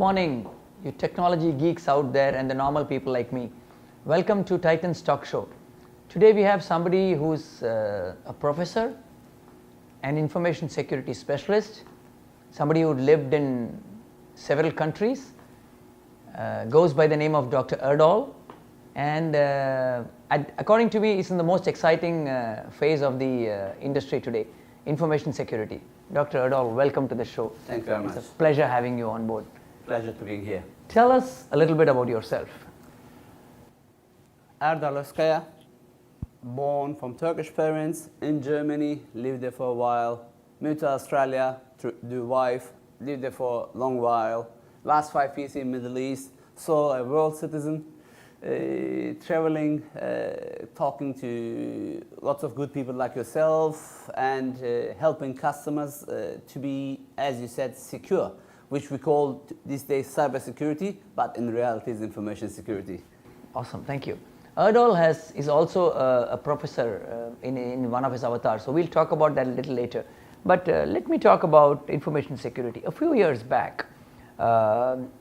morning, you technology geeks out there and the normal people like me. Welcome to Titan's Talk Show. Today we have somebody who's a professor, an information security specialist, somebody who lived in several countries, goes by the name of Dr. Erdal, and according to me, is in the most exciting phase of the industry today, information security. Dr. Erdal, welcome to the show. Thank you very much. It's a pleasure having you on board. Pleasure to be here. Tell us a little bit about yourself. Erdal Ozkaya, born from Turkish parents in Germany, lived there for a while, moved to Australia to do wife, lived there for a long while, last 5 years in Middle East, so a world citizen, traveling, talking to lots of good people like yourself and helping customers to be, as you said, secure, which we call these days cyber security, but in reality is information security. Awesome, thank you. Erdal is also a professor in one of his avatars, so we'll talk about that a little later. But let me talk about information security. A few years back,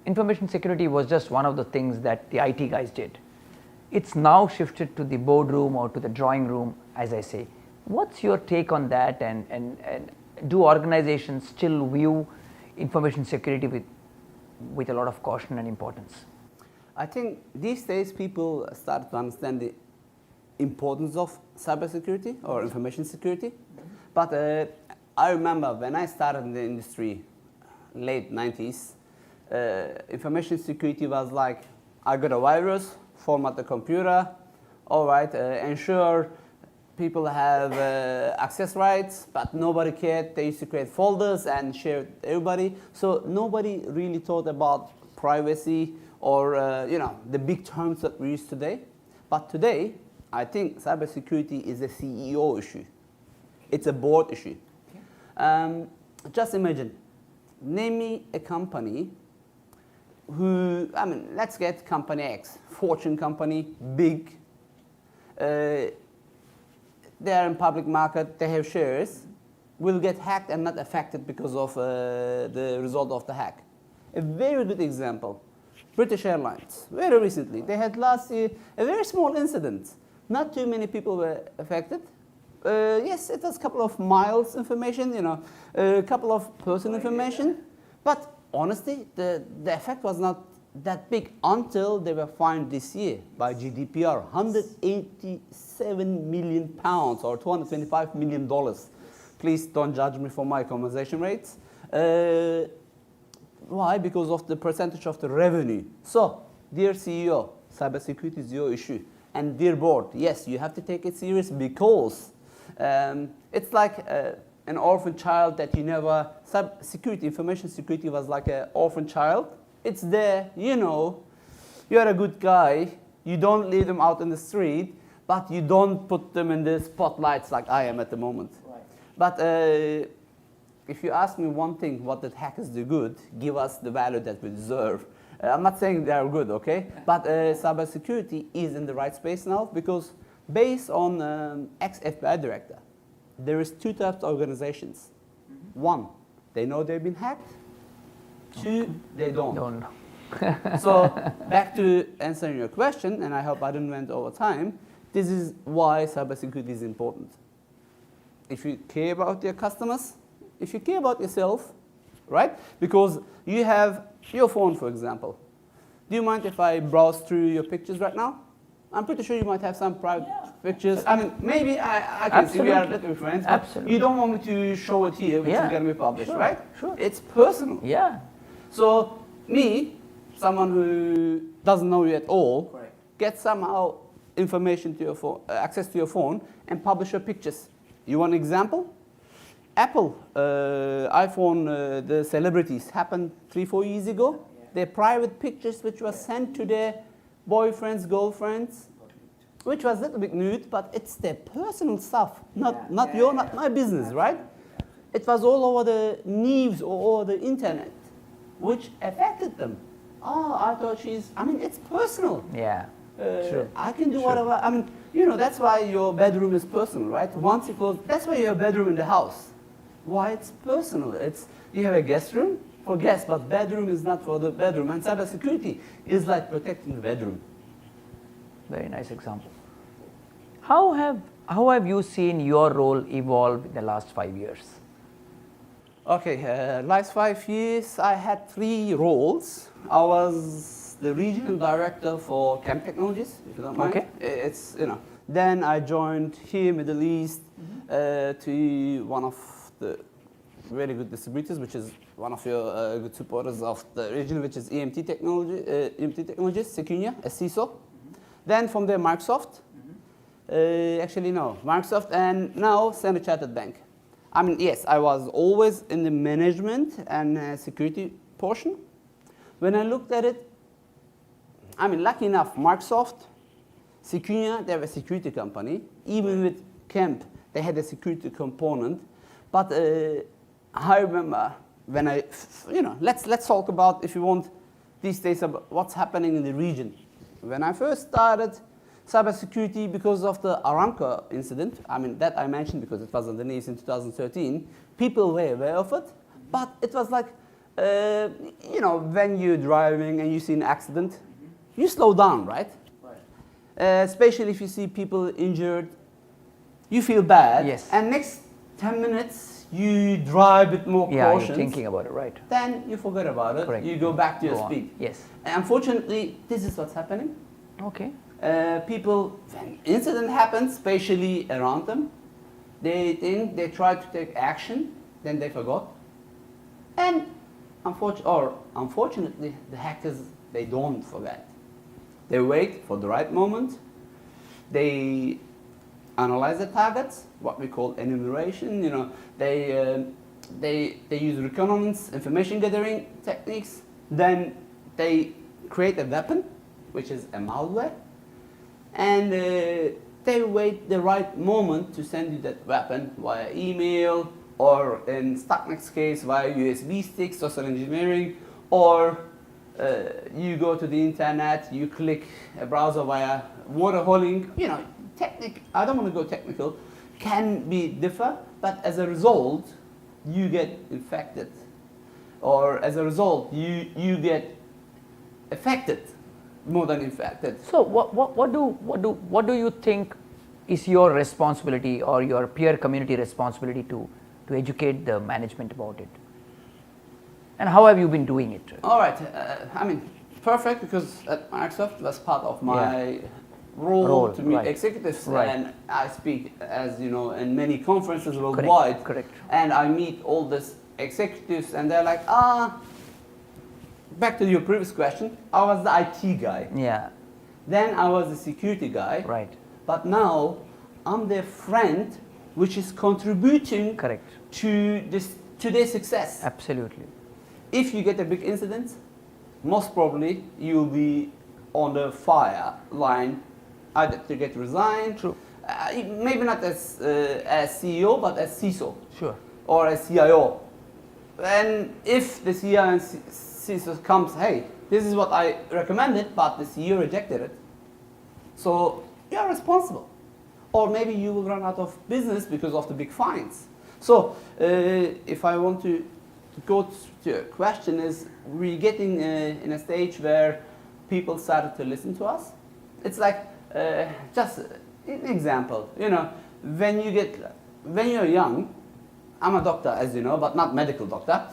information security was just one of the things that the IT guys did. It's now shifted to the boardroom or to the drawing room, as I say. What's your take on that, and do organizations still view information security with a lot of caution and importance? I think these days people start to understand the importance of cybersecurity or information security. But I remember when I started in the industry, late 90s, information security was like, I got a virus, format the computer, all right, ensure people have access rights, but nobody cared. They used to create folders and share with everybody. So nobody really thought about privacy or the big terms that we use today. But today, I think cybersecurity is a CEO issue. It's a board issue. Just imagine, name me a company who, let's get company X, fortune company, big, they are in public market, they have shares, will get hacked and not affected because of the result of the hack. A very good example, British Airlines, very recently, they had last year a very small incident. Not too many people were affected. Yes, it was a couple of miles information, a couple of personal information, but honestly, the effect was not that big until they were fined this year by GDPR, 187 million pounds or $225 million. Please don't judge me for my conversation rates. Why? Because of the percentage of the revenue. So, dear CEO, cybersecurity is your issue. And dear board, yes, you have to take it serious because it's like an orphan child that you never, information security was like an orphan child. It's there, you're a good guy, you don't leave them out in the street, but you don't put them in the spotlights like I am at the moment. Right. But if you ask me one thing, what did hackers do good, give us the value that we deserve. I'm not saying they are good, okay? But cybersecurity is in the right space now because based on ex-FBI director, there is two types of organizations. One, they know they've been hacked. Two, they don't. So back to answering your question, and I hope I didn't went over time, this is why cybersecurity is important. If you care about your customers, if you care about yourself, right? Because you have your phone, for example. Do you mind if I browse through your pictures right now? I'm pretty sure you might have some private pictures. Maybe I can see we are little friends, but you don't want me to show it here, which is going to be published, right? Sure. It's personal. Yeah. So me, someone who doesn't know you at all, gets somehow information to your phone, access to your phone, and publish your pictures. You want an example? Apple, iPhone, the celebrities happened 3-4 years ago. Their private pictures which were sent to their boyfriends, girlfriends, which was a little bit nude, but it's their personal stuff, not my business, right? It was all over the news or over the internet, which affected them. Oh, I thought it's personal. Yeah. True. I can do whatever. That's why your bedroom is personal, right? Once you close, that's why you have a bedroom in the house. Why it's personal? You have a guest room, for guests, but bedroom is not for the bedroom. And cybersecurity is like protecting the bedroom. Very nice example. How have you seen your role evolve in the last 5 years? Okay, last 5 years I had 3 roles. I was the regional director for Camp Technologies, if you don't mind. Okay. It's, you know. Then I joined here, Middle East, to one of the very good distributors, which is one of your good supporters of the region, which is EMT Technologies, Secunia, as CISO. Then from there, Microsoft. Actually, no, Microsoft, and now Standard Chartered Bank. I mean, yes, I was always in the management and security portion. When I looked at it, I mean, lucky enough, Microsoft, Secunia, they were a security company. Even with Camp, they had a security component. But I remember when let's talk about, if you want, these days about what's happening in the region. When I first started cybersecurity, because of the Aramco incident, I mean, that I mentioned because it was on the news in 2013, people were aware of it, but it was like, when you're driving and you see an accident, you slow down, right? Especially if you see people injured, you feel bad. Yes. And next 10 minutes, you drive with more caution. You're thinking about it, right? Then you forget about it. Correct. You go back to your speed. Yes. And unfortunately, this is what's happening. Okay. People, when incident happens, especially around them, they think they try to take action, then they forgot. And unfortunately, the hackers, they don't forget. They wait for the right moment. They analyze the targets, what we call enumeration. They use reconnaissance, information gathering techniques. Then they create a weapon, which is a malware, and they wait the right moment to send you that weapon via email, or in Stuxnet's case via USB sticks, social engineering, or you go to the internet, you click a browser via water holing. I don't want to go technical, can be differ, but as a result, you get infected, or as a result, you get affected more than infected. So what do you think is your responsibility or your peer community responsibility to educate the management about it? And how have you been doing it? All right. I mean, perfect, because at Microsoft was part of my role to meet executives, and I speak, as you know, in many conferences worldwide. Correct. And I meet all these executives, and they're like, back to your previous question, I was the IT guy. Yeah. Then I was the security guy. Right. But now I'm their friend, which is contributing to their success. Absolutely. If you get a big incident, most probably you'll be on the fire line, either to get resigned. True. Maybe not as CEO, but as CISO. Sure. Or as CIO. And if the CIO and CISO comes, hey, this is what I recommended, but the CEO rejected it, so you are responsible. Or maybe you will run out of business because of the big fines. So if I want to go to a question, is we're getting in a stage where people started to listen to us. It's like, just an example, when you're young, I'm a doctor, as you know, but not medical doctor.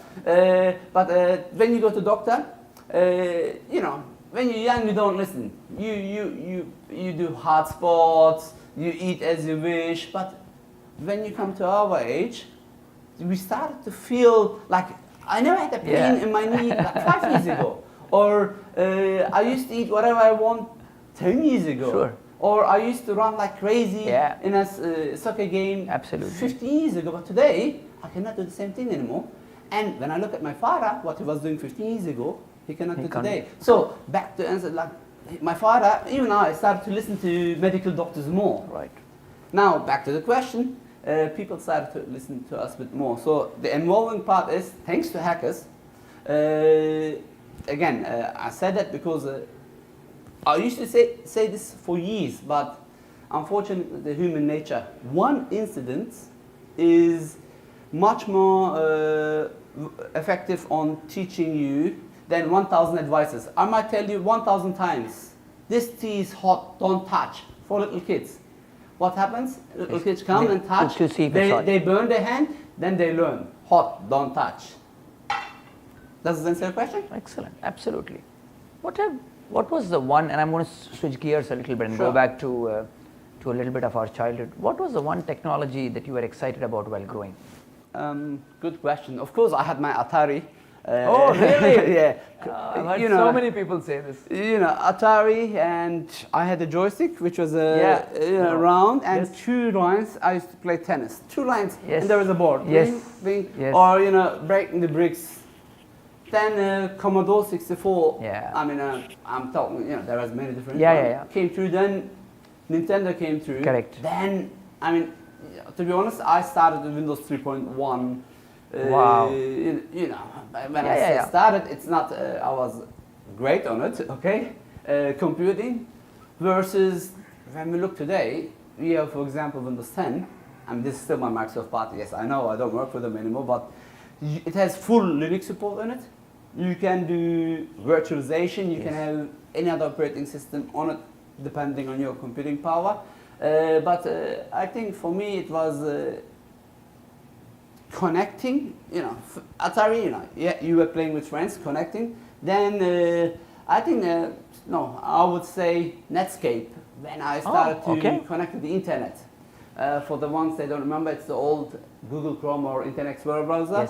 But when you go to doctor, when you're young, you don't listen. You do hard sports, you eat as you wish. But when you come to our age, we started to feel like, I never had a pain in my knee like 5 years ago. Or I used to eat whatever I want 10 years ago. Sure. Or I used to run like crazy in a soccer game 15 years ago. But today, I cannot do the same thing anymore. And when I look at my father, what he was doing 15 years ago, he cannot do today. So back to answer, like my father, even now I started to listen to medical doctors more. Right. Now back to the question, people started to listen to us a bit more. So the involving part is, thanks to hackers, again, I said that because I used to say this for years, but unfortunately, the human nature, one incident is much more effective on teaching you than 1,000 advices. I might tell you 1,000 times, this tea is hot, don't touch, for little kids. What happens? Little kids come and touch, to see if it's hot. they burn their hand, then they learn, hot, don't touch. Does that answer your question? Excellent, absolutely. What was the one, and I'm going to switch gears a little bit and go Sure. back to a little bit of our childhood. What was the one technology that you were excited about while growing? Good question. Of course, I had my Atari. Oh, really? Yeah. I've heard so many people say this. You know, Atari, and I had a joystick which was Yeah. round, and Yes. 2 lines. I used to play tennis. 2 lines, Yes. and there was a board. Yes. Bing, bing, Yes. or breaking the bricks. Then Commodore 64. Yeah. I mean, I'm talking. There was many different. Yeah, ones. yeah, yeah. Came through. Then Nintendo came through. Correct. Then I mean, to be honest, I started with Windows 3.1. Wow. When I say started, it's not, I was great on it, okay? Computing versus when we look today, we have, for example, Windows 10. I mean, this is still my Microsoft part. Yes, I know I don't work for them anymore, but it has full Linux support on it. You can do virtualization. You can have any other operating system on it, depending on your computing power. But I think for me it was connecting, Atari, you were playing with friends, connecting. Then I think, I would say Netscape, when I started to connect to the internet. For the ones that don't remember, it's the old Google Chrome or Internet Explorer browser,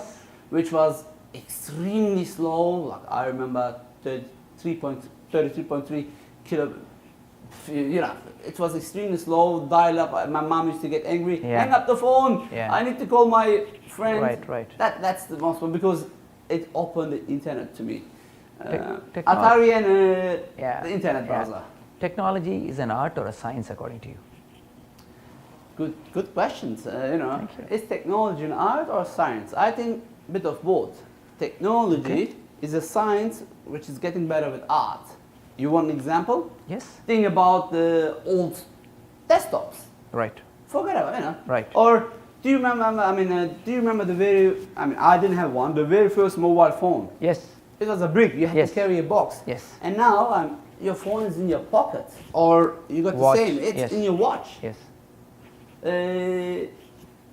which was extremely slow. Like I remember 33.3 kilo. It was extremely slow, dial up. My mom used to get angry. Hang up the phone. I need to call my friend. Right. That's the most one because it opened the internet to me. Atari and the internet browser. Technology is an art or a science according to you? Good questions. Is technology an art or a science? I think a bit of both. Technology is a science which is getting better with art. You want an example? Yes. Think about the old desktops. Right. Forget about it, Right. Or do you remember? Do you remember I didn't have one. The very first mobile phone. Yes. It was a brick. You had to carry a box. Yes. And now your phone is in your pocket, or you got Watch. the same. It's in your watch. Yes.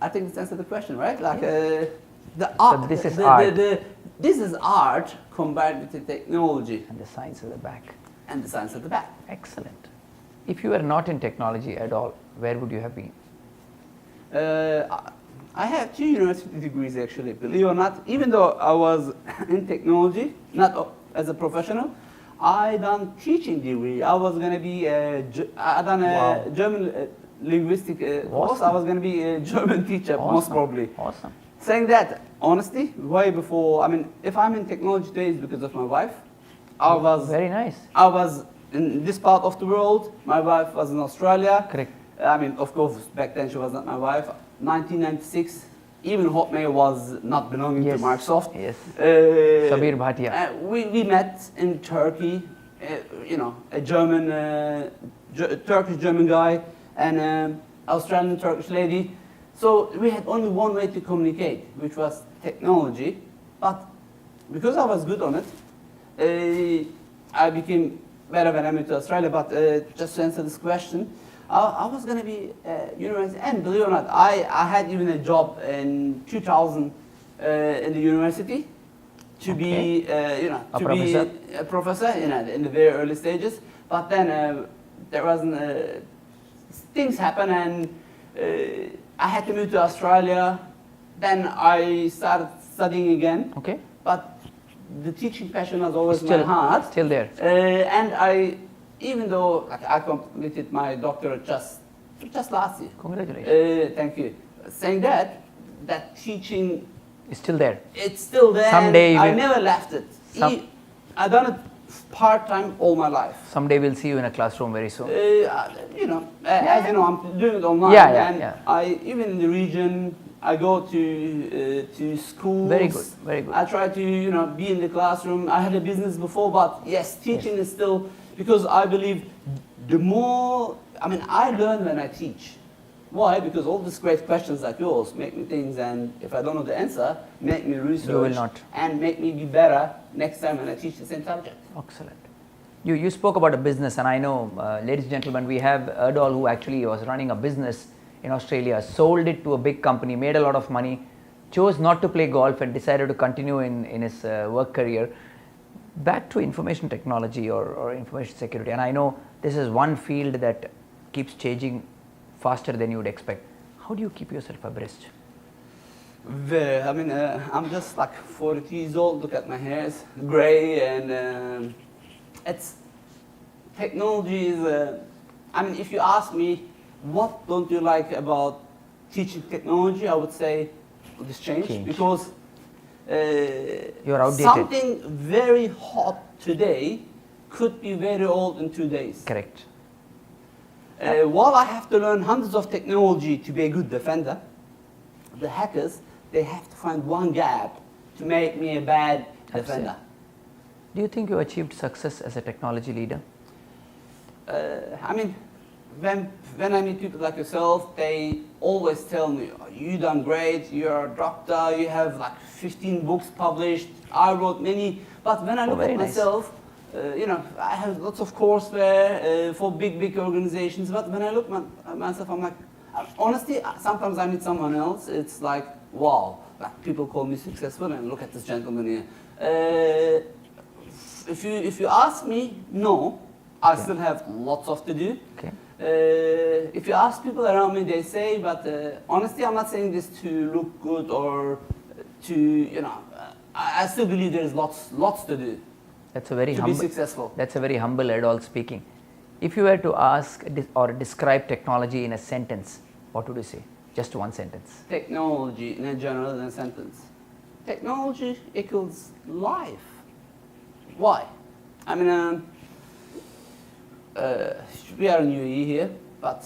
I think this answers the question, right? Like the art. So this is art. This is art combined with the technology. And the science at the back. And the science at the back. Excellent. If you were not in technology at all, where would you have been? I have 2 university degrees actually, believe it or not. Even though I was in technology, not as a professional, I done teaching degree. I was going to be, I done a German linguistic course. I was going to be a German teacher, most probably. Awesome. Saying that, honestly, way before, if I'm in technology today, it's because of my wife. I was very nice. I was in this part of the world. My wife was in Australia. Correct. Of course, back then she was not my wife. 1996, even Hotmail was not belonging to Microsoft. Yes. Sabir Bhatia. We met in Turkey. A German, Turkish-German guy, and Australian-Turkish lady. So we had only one way to communicate, which was technology. But because I was good on it, I became better when I moved to Australia. But just to answer this question, I was going to be university, and believe it or not, I had even a job in 2000 in the university to be a professor in the very early stages. But then there wasn't things happen, and I had to move to Australia. Then I started studying again. Okay. But the teaching passion was always in my heart. Still there. And even though I completed my doctorate just last year. Congratulations. Thank you. Saying that teaching is still there. It's still there. Someday I never left it. I've done it part-time all my life. Someday we'll see you in a classroom very soon. As you know, I'm doing it online. I even in the region, I go to schools. Very good, very good. I try to be in the classroom. I had a business before, but yes, teaching is still, because I believe the more, I learn when I teach. Why? Because all these great questions like yours make me think, and if I don't know the answer, make me research You will not. and make me be better next time when I teach the same subject. Excellent. You spoke about a business, and I know, ladies and gentlemen, we have Erdal, who actually was running a business in Australia, sold it to a big company, made a lot of money, chose not to play golf and decided to continue in his work career. Back to information technology or information security, and I know this is one field that keeps changing faster than you would expect. How do you keep yourself abreast? I mean, I'm just like 40 years old, look at my hair, it's gray, and it's technology is, I mean, if you ask me, what don't you like about teaching technology, I would say this change. Because you're outdated. something very hot today could be very old in 2 days. Correct. While I have to learn hundreds of technology to be a good defender, the hackers, they have to find one gap to make me a bad defender. Do you think you achieved success as a technology leader? I mean, when I meet people like yourself, they always tell me, oh, you done great, you're a doctor, you have like 15 books published, I wrote many, but when I look at myself, you know, I have lots of courseware for big organizations, but when I look at myself, I'm like, honestly, sometimes I meet someone else, it's like, wow, like people call me successful, and look at this gentleman here. If you ask me, no, I still have lots of to do. Okay. If you ask people around me, they say, but honestly, I'm not saying this to look good or to, you know, I still believe there's lots to do. That's a very to humble, be successful. That's a very humble Erdal speaking. If you were to ask or describe technology in a sentence, what would you say? Just one sentence. Technology in a general in a sentence. Technology equals life. Why? I mean, we are in UAE here, but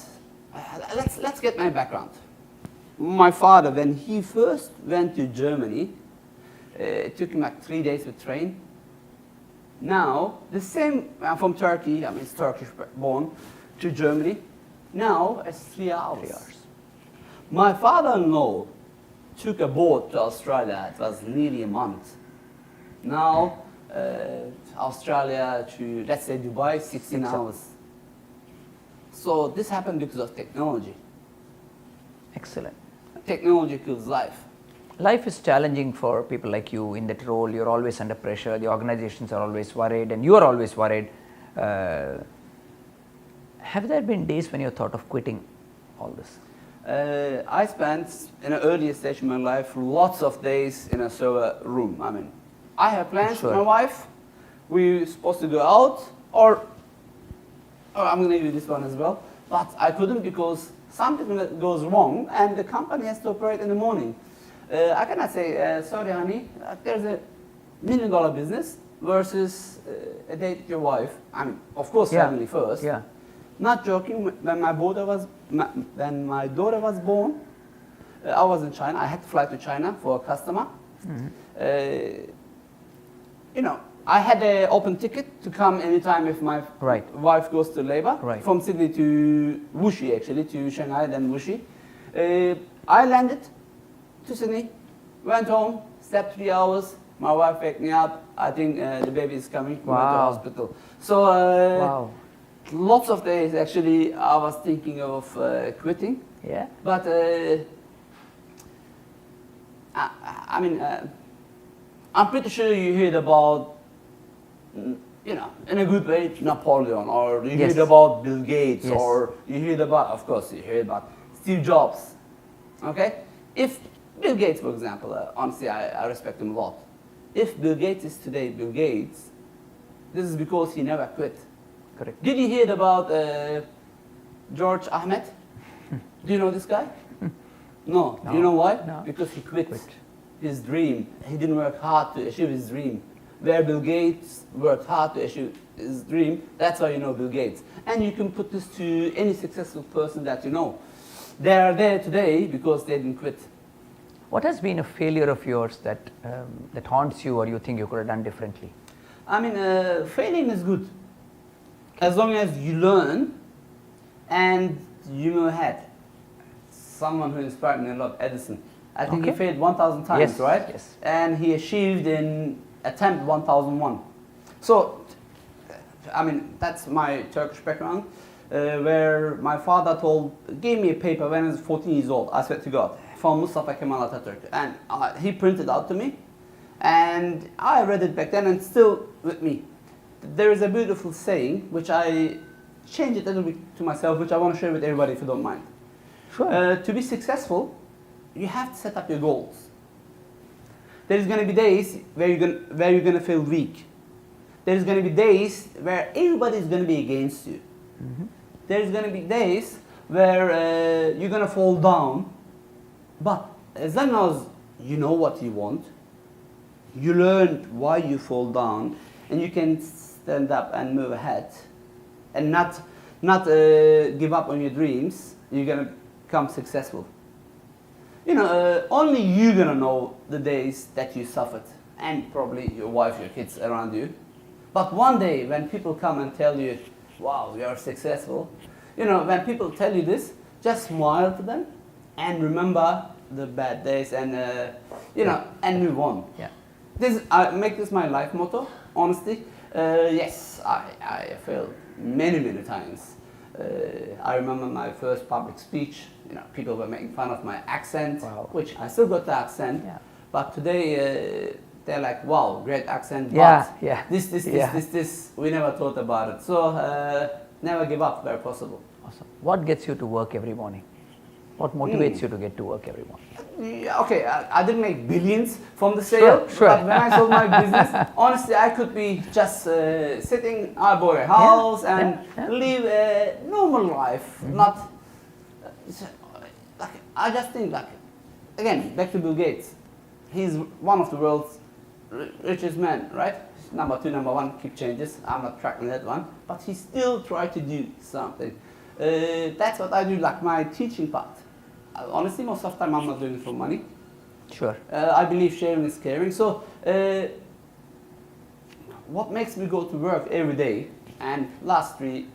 let's get my background. My father, when he first went to Germany, it took him like 3 days with train. Now, the same, I'm from Turkey, I mean, it's Turkish born, to Germany. Now, it's 3 hours. 3 hours. My father-in-law took a boat to Australia. It was nearly a month. Now, Australia to, let's say, Dubai, 16 hours. So this happened because of technology. Excellent. Technology kills life. Life is challenging for people like you in that role. You're always under pressure. The organizations are always worried, and you are always worried. Have there been days when you thought of quitting all this? I spent, in an earlier stage of my life, lots of days in a server room. I mean, I have plans with my wife. We're supposed to go out, or I'm going to give you this one as well. But I couldn't because something that goes wrong, and the company has to operate in the morning. I cannot say, sorry, honey, there's $1 million business versus a date with your wife. I mean, of course, family first. Yeah. Not joking. When my daughter was born, I was in China. I had to fly to China for a customer. Mm-hmm. You know, I had an open ticket to come anytime if my wife goes to labor. Right. From Sydney to Wuxi, actually, to Shanghai, then Wuxi. I landed to Sydney, went home, slept 3 hours. My wife woke me up. I think the baby is coming. We went to hospital. So lots of days, actually, I was thinking of quitting. Yeah. But I mean, I'm pretty sure you heard about, you know, in a good way, Napoleon, or you heard about Bill Gates, or you heard about, of course, you heard about Steve Jobs. Okay? If Bill Gates, for example, honestly, I respect him a lot. If Bill Gates is today Bill Gates, this is because he never quit. Correct. Did you hear about George Ahmed? Do you know this guy? No. Do you know why? No. Because he quit his dream. He didn't work hard to achieve his dream. Where Bill Gates worked hard to achieve his dream, that's why you know Bill Gates. And you can put this to any successful person that you know. They are there today because they didn't quit. What has been a failure of yours that that haunts you, or you think you could have done differently? I mean, failing is good, as long as you learn and you move ahead. someone who inspired me a lot, Edison. I think Okay. he failed 1,000 times, Yes, right? yes. And he achieved in attempt 1,001. So, I mean, that's my Turkish background, where my father gave me a paper when I was 14 years old, I swear to God, from Mustafa Kemal Atatürk. And he printed out to me, and I read it back then, and still with me. There is a beautiful saying, which I changed it a little bit to myself, which I want to share with everybody if you don't mind. Sure. To be successful, you have to set up your goals. There's going to be days where you're going to feel weak. There's going to be days where everybody's going to be against you. Mm-hmm. There's going to be days where you're going to fall down. But as long as you know what you want, you learn why you fall down, and you can stand up and move ahead, and not give up on your dreams, you're going to become successful. You know, only you're going to know the days that you suffered, and probably your wife, your kids around you. But one day when people come and tell you, wow, you're successful, you know, when people tell you this, just smile to them and remember the bad days, and you know, and move on. Yeah. I make this my life motto, honestly. Yes, I failed many times. I remember my first public speech, you know, people were making fun of my accent, Wow. which I still got the accent, Yeah. but today they're like, wow, great accent, but Yeah, yeah. this, we never thought about it. So never give up where possible. Awesome. What gets you to work every morning? What motivates you to get to work every morning? Yeah, okay, I didn't make billions from the sale, Sure. but when I sold my business, honestly, I could be just sitting, I bought a house and live a normal life, not, like, I just think, like, again, back to Bill Gates. He's one of the world's richest men, right? Number 2, number 1, keep changes, I'm not tracking that one, but he still tried to do something. That's what I do, like my teaching part. Honestly, most of the time I'm not doing it for money. Sure. I believe sharing is caring. So, what makes me go to work every day? And last 2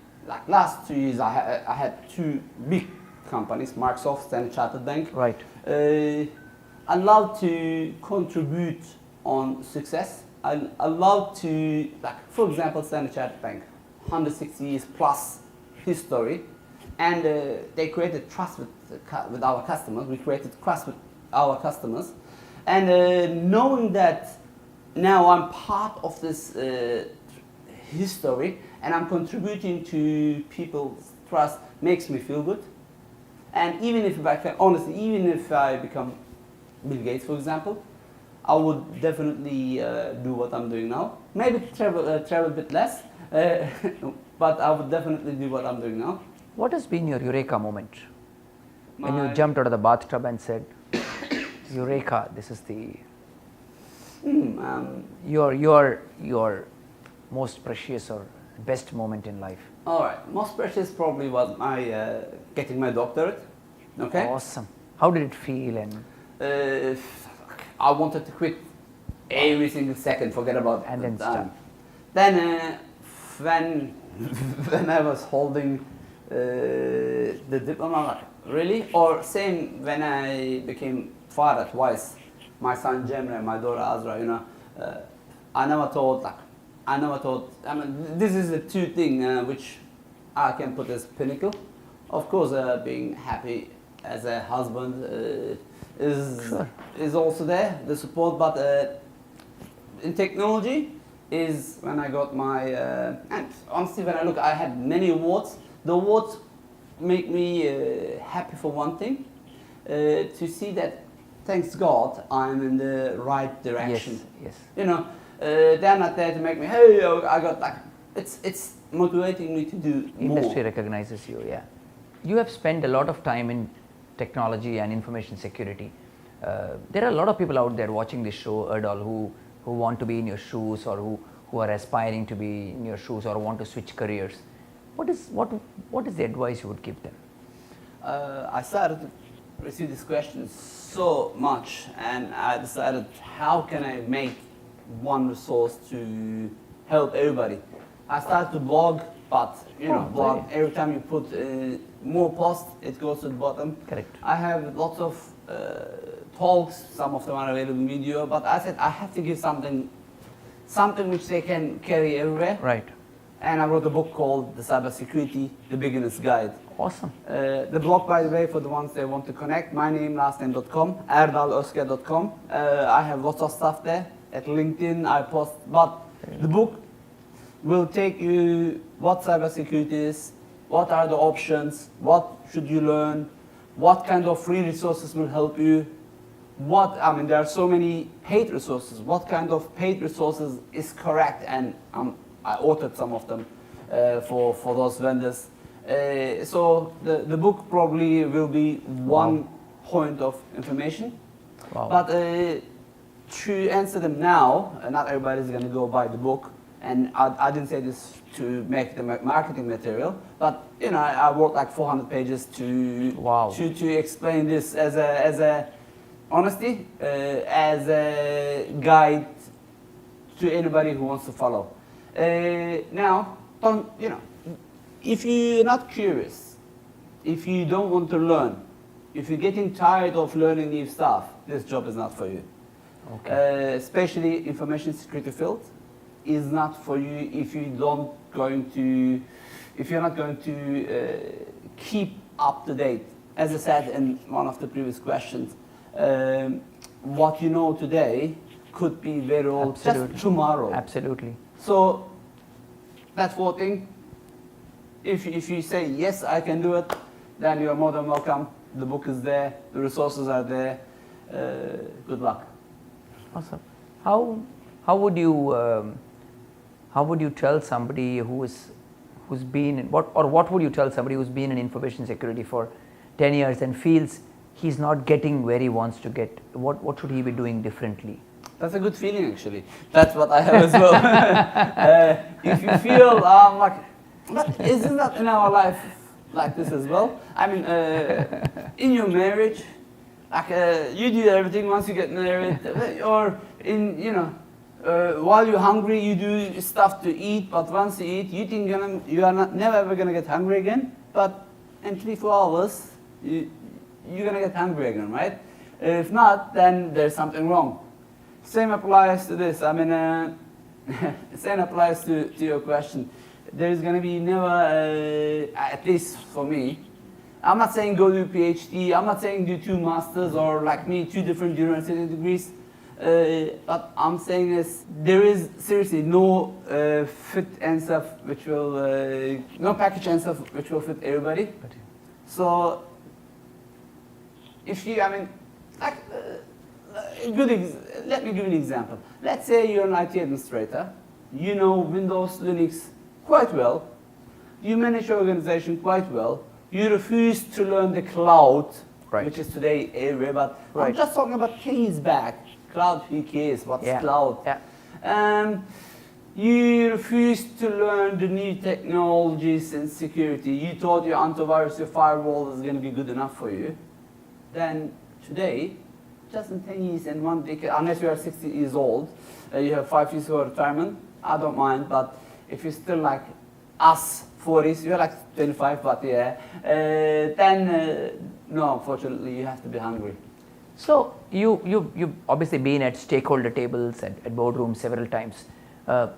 years, I had 2 big companies, Microsoft and Chartered Bank. Right. I love to contribute on success. I love to, like, for example, Standard Chartered Bank, 160 years plus history, and they created trust with our customers. We created trust with our customers, and knowing that now I'm part of this history and I'm contributing to people's trust makes me feel good. And even if I can, honestly, even if I become Bill Gates, for example, I would definitely do what I'm doing now. Maybe travel a bit less, but I would definitely do what I'm doing now. What has been your Eureka moment? When you jumped out of the bathtub and said, Eureka, this is the your most precious or best moment in life? All right, most precious probably was my getting my doctorate. Okay. Awesome. How did it feel? And I wanted to quit every single second, forget about And then the start. time. Then when I was holding the diploma, like, really? Or same when I became father twice, my son Jemre and my daughter Azra, you know, I never thought, I mean, this is the 2 things which I can put as pinnacle. Of course, being happy as a husband is also there, the support, but in technology is when I got my, and honestly when I look, I had many awards. The awards make me happy for one thing, to see that, thanks God, I'm in the right direction. Yes. You know, they're not there to make me, hey, I got like, it's motivating me to do more. Industry recognizes you, yeah. You have spent a lot of time in technology and information security. There are a lot of people out there watching this show, Erdal, who want to be in your shoes, or who are aspiring to be in your shoes, or want to switch careers. What is the advice you would give them? I started to receive these questions so much, and I decided, how can I make one resource to help everybody? I started to blog but you know, blog, really? every time you put more posts, it goes to the bottom. Correct. I have lots of talks, some of them are available in video, but I said I have to give something which they can carry everywhere. Right. And I wrote a book called The Cybersecurity, The Beginner's Guide. Awesome. The blog, by the way, for the ones that want to connect, my name, last name.com, erdalozkaya.com. I have lots of stuff there. At LinkedIn, I post, but the book will take you what cybersecurity is, what are the options, what should you learn, what kind of free resources will help you, there are so many paid resources, what kind of paid resources is correct, and I authored some of them for those vendors. So the book probably will be one point of information. Wow. But to answer them now, not everybody's going to go buy the book. And I didn't say this to make the marketing material, but you know, I wrote like 400 pages to explain this as a honesty, as a guide to anybody who wants to follow. Now, if you're not curious, if you don't want to learn, if you're getting tired of learning new stuff, this job is not for you. Okay. Especially information security field is not for you if you're not going to keep up to date. As I said in one of the previous questions, what you know today could be very old just tomorrow. Absolutely. So that's one thing. If you say yes, I can do it, then you are more than welcome. The book is there, the resources are there. Good luck. Awesome. How would you tell somebody who's been in, what would you tell somebody who's been in information security for 10 years and feels he's not getting where he wants to get? What should he be doing differently? That's a good feeling, actually. That's what I have as well. If you feel but isn't that in our life like this as well? I mean, in your marriage, you do everything once you get married, or while you're hungry, you do stuff to eat. But once you eat, you think you are never ever gonna get hungry again. But in 3-4 hours, you're gonna get hungry again, right? If not, then there's something wrong. Same applies to this. I mean, same applies to your question. There's going to be never, at least for me, I'm not saying go do a PhD, I'm not saying do 2 masters or like me, 2 different university degrees, but I'm saying is there is seriously no fit answer which will, no package answer which will fit everybody. So, if you, let me give you an example. Let's say you're an IT administrator, you know Windows, Linux quite well, you manage your organization quite well, you refuse to learn the cloud, which is today everywhere, but I'm just talking about 10 years back. Cloud, who cares? What's cloud? Yeah. You refuse to learn the new technologies and security. You thought your antivirus, your firewall is going to be good enough for you. Then today, just in 10 years and 1 decade, unless you are 60 years old, you have 5 years for retirement, I don't mind, but if you're still like us, 40s, you're like 25, but then no, unfortunately, you have to be hungry. So you've obviously been at stakeholder tables, at boardrooms several times.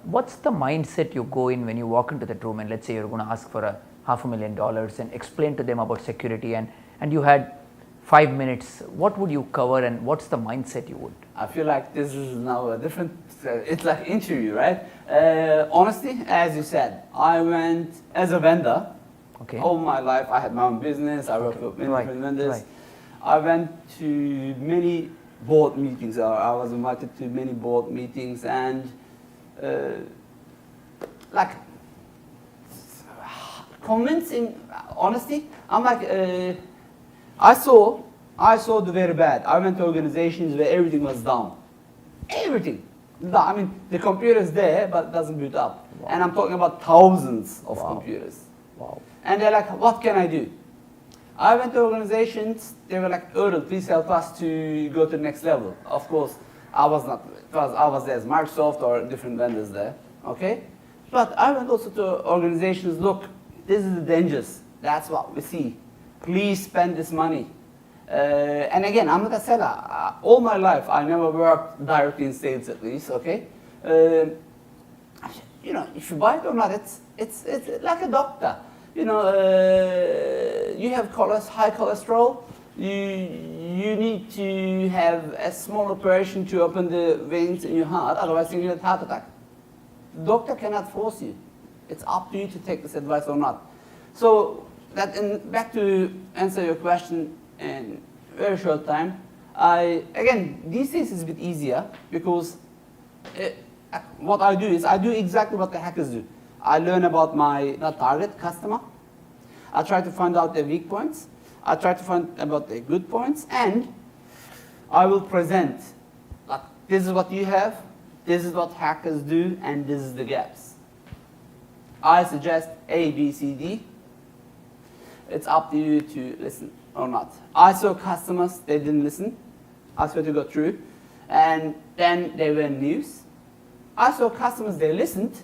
What's the mindset you go in when you walk into that room and let's say you're going to ask for $500,000 and explain to them about security and you had 5 minutes, what would you cover and what's the mindset you would? I feel like this is now a different, it's like interview, right? Honestly, as you said, I went as a vendor. Okay. All my life, I had my own business, I worked with many different vendors. I went to many board meetings, I was invited to many board meetings and like convincing, honestly, I'm like, I saw the very bad. I went to organizations where everything was down. Everything. I mean, the computer is there, but it doesn't boot up. Wow. And I'm talking about thousands of computers. Wow. And they're like, what can I do? I went to organizations, they were like, Erdal, please help us to go to the next level. Of course, I was not, I was there as Microsoft or different vendors there, okay? But I went also to organizations, look, this is the dangers. That's what we see. Please spend this money. And again, I'm not a seller. All my life, I never worked directly in sales at least, okay? You know, if you buy it or not, it's like a doctor. You know, you have high cholesterol, you need to have a small operation to open the veins in your heart, otherwise you get a heart attack. The doctor cannot force you. It's up to you to take this advice or not. So, back to answer your question in a very short time, again, these days is a bit easier because what I do is I do exactly what the hackers do. I learn about my target customer. I try to find out their weak points. I try to find about their good points, and I will present like this is what you have, this is what hackers do, and this is the gaps. I suggest A, B, C, D. It's up to you to listen or not. I saw customers, they didn't listen. I swear to go through, and then they were news. I saw customers, they listened,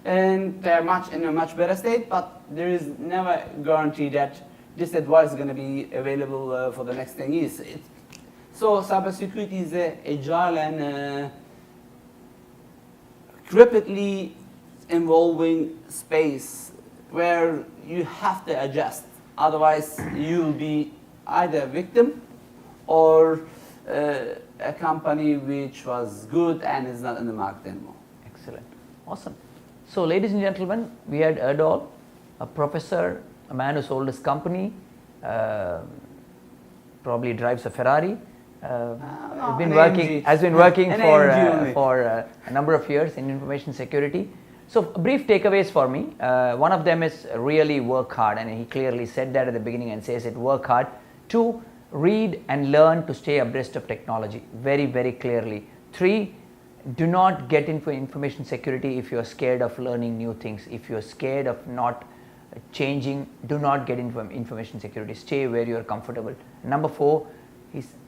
and they're in a much better state, but there is never a guarantee that this advice is going to be available for the next 10 years. So cybersecurity is an agile and rapidly evolving space where you have to adjust. Otherwise, you'll be either a victim or a company which was good and is not in the market anymore. Excellent. Awesome. So, ladies and gentlemen, we had Erdal, a professor, a man who sold his company, probably drives a Ferrari, has been working for a number of years in information security. So, brief takeaways for me. One of them is really work hard, and he clearly said that at the beginning and says it, work hard. 2, read and learn to stay abreast of technology, very, very clearly. 3, do not get into information security if you are scared of learning new things. If you are scared of not changing, do not get into information security. Stay where you are comfortable. Number 4,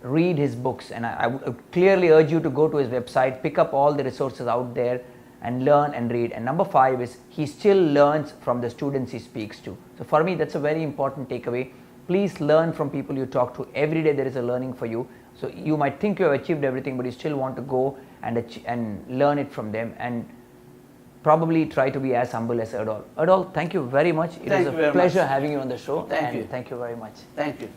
read his books, and I would clearly urge you to go to his website, pick up all the resources out there and learn and read. And number 5 is he still learns from the students he speaks to. So for me, that's a very important takeaway. Please learn from people you talk to. Every day there is a learning for you. So you might think you have achieved everything, but you still want to go and learn it from them, and probably try to be as humble as Erdal. Erdal, thank you very much. It was a pleasure having you on the show. Thank you. Thank you very much. Thank you.